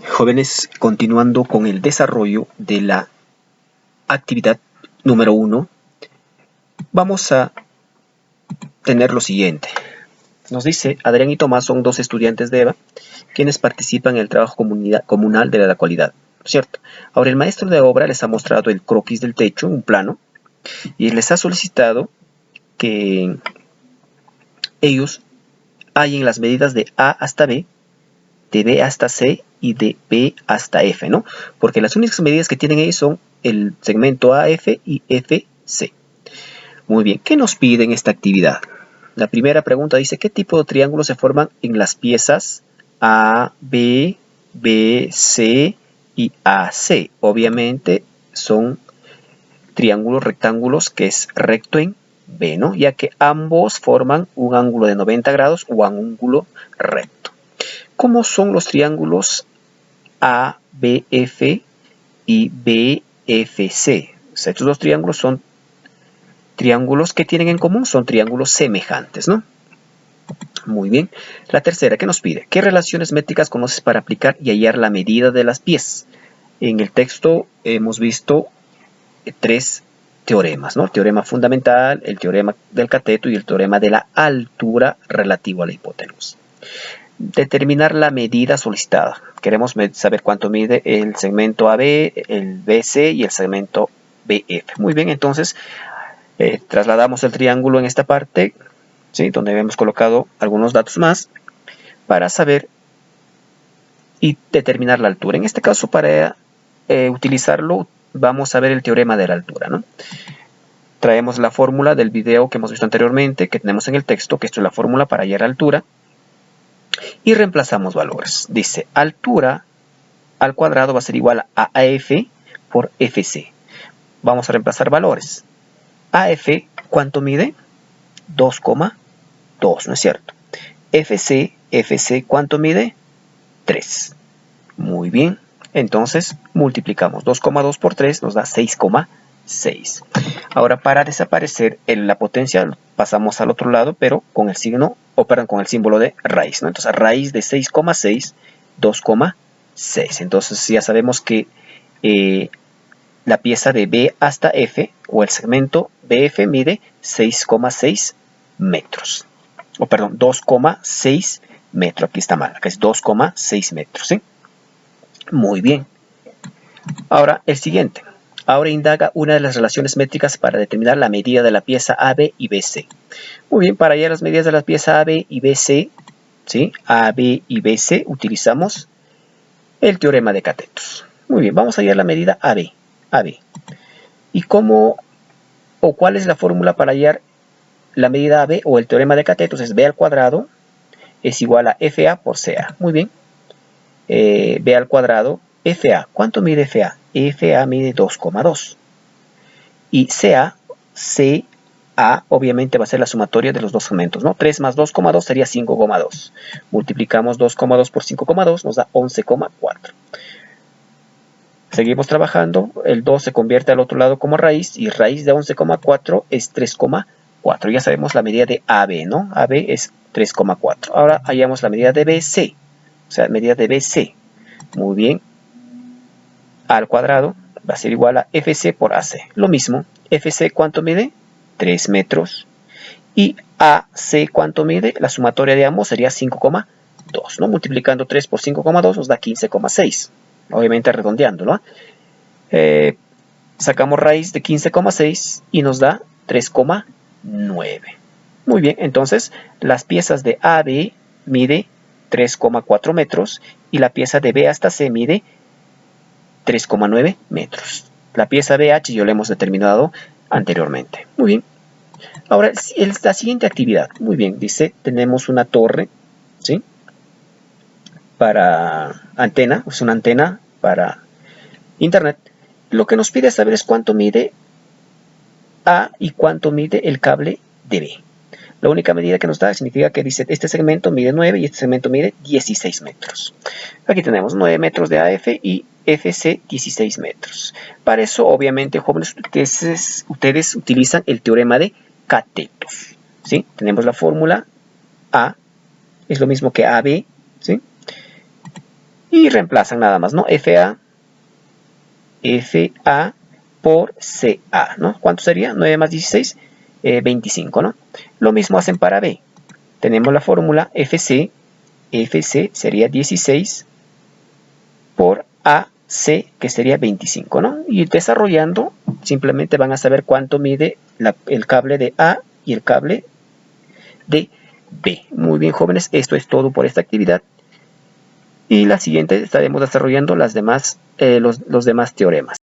Jóvenes, continuando con el desarrollo de la actividad número 1, vamos a tener lo siguiente. Nos dice, Adrián y Tomás son dos estudiantes de EVA, quienes participan en el trabajo comunal de la cualidad, ¿cierto? Ahora, el maestro de obra les ha mostrado el croquis del techo, un plano, y les ha solicitado que ellos hallen las medidas de A hasta B, de B hasta C y de B hasta F, ¿no? Porque las únicas medidas que tienen ellos son el segmento AF y FC. Muy bien, ¿qué nos pide en esta actividad? La primera pregunta dice, ¿qué tipo de triángulos se forman en las piezas A, B, B, C y AC? Obviamente son triángulos rectángulos que es recto en B, ¿no? Ya que ambos forman un ángulo de 90 grados o un ángulo recto. ¿Cómo son los triángulos ABF y BFC? O sea, estos dos triángulos son triángulos que tienen en común, son triángulos semejantes, ¿no? Muy bien. La tercera, ¿qué nos pide? ¿Qué relaciones métricas conoces para aplicar y hallar la medida de las piezas? En el texto hemos visto tres teoremas, ¿no? El teorema fundamental, el teorema del cateto y el teorema de la altura relativo a la hipotenusa. Determinar la medida solicitada. Queremos saber cuánto mide el segmento AB, el BC y el segmento BF. Muy bien, entonces trasladamos el triángulo en esta parte, ¿sí? Donde hemos colocado algunos datos más para saber y determinar la altura. En este caso, para utilizarlo, vamos a ver el teorema de la altura, ¿no? Traemos la fórmula del video que hemos visto anteriormente, que tenemos en el texto, que esto es la fórmula para hallar la altura, y reemplazamos valores. Dice, altura al cuadrado va a ser igual a AF por FC. Vamos a reemplazar valores. AF, ¿cuánto mide? 2,2, ¿no es cierto? FC, ¿cuánto mide? 3. Muy bien. Entonces, multiplicamos 2,2 por 3, nos da 6,6. Ahora, para desaparecer la potencia, pasamos al otro lado, pero con el signo, con el símbolo de raíz, ¿no? Entonces, raíz de 6,6, 2,6. Entonces, ya sabemos que la pieza de B hasta F, o el segmento BF, mide 6,6 metros. O perdón, 2,6 metros. Aquí está mal, acá es 2,6 metros, ¿sí? Muy bien. Ahora, el siguiente. Ahora indaga una de las relaciones métricas para determinar la medida de la pieza AB y BC. Muy bien, para hallar las medidas de la pieza AB y BC, ¿sí? AB y BC, utilizamos el teorema de catetos. Muy bien, vamos a hallar la medida AB. ¿Y cómo o cuál es la fórmula para hallar la medida AB o el teorema de catetos? Es B al cuadrado es igual a FA por CA. Muy bien. B al cuadrado, FA. ¿Cuánto mide FA? FA mide 2,2. Y CA obviamente va a ser la sumatoria de los dos segmentos, ¿no? 3 más 2,2 sería 5,2. Multiplicamos 2,2 por 5,2, nos da 11,4. Seguimos trabajando, el 2 se convierte al otro lado como raíz, y raíz de 11,4 es 3,4. Ya sabemos la medida de AB, ¿no? AB es 3,4. Ahora hallamos la medida de BC, o sea, medida de BC. Muy bien. A al cuadrado va a ser igual a FC por AC. Lo mismo, FC, ¿cuánto mide? 3 metros. Y AC, ¿cuánto mide? La sumatoria de ambos sería 5,2, ¿no? Multiplicando 3 por 5,2 nos da 15,6. Obviamente redondeándolo, ¿eh? Sacamos raíz de 15,6 y nos da 3,9. Muy bien, entonces las piezas de AB mide 3,4 metros y la pieza de B hasta C mide 3,9 metros. La pieza BH yo la hemos determinado anteriormente. Muy bien. Ahora, la siguiente actividad. Muy bien, dice, tenemos una torre, ¿sí? Para antena, es una antena para internet. Lo que nos pide saber es cuánto mide A y cuánto mide el cable de B. La única medida que nos da significa que dice este segmento mide 9 y este segmento mide 16 metros. Aquí tenemos 9 metros de AF y FC 16 metros. Para eso, obviamente, jóvenes, ustedes utilizan el teorema de catetos, ¿sí? Tenemos la fórmula A, es lo mismo que AB, ¿sí? Y reemplazan nada más, ¿no? FA por CA, ¿no? ¿Cuánto sería? 9 más 16, 25, ¿no? Lo mismo hacen para B. Tenemos la fórmula FC sería 16 por AC, que sería 25, ¿no? Y desarrollando, simplemente van a saber cuánto mide el cable de A y el cable de B. Muy bien, jóvenes, esto es todo por esta actividad. Y la siguiente estaremos desarrollando los demás teoremas.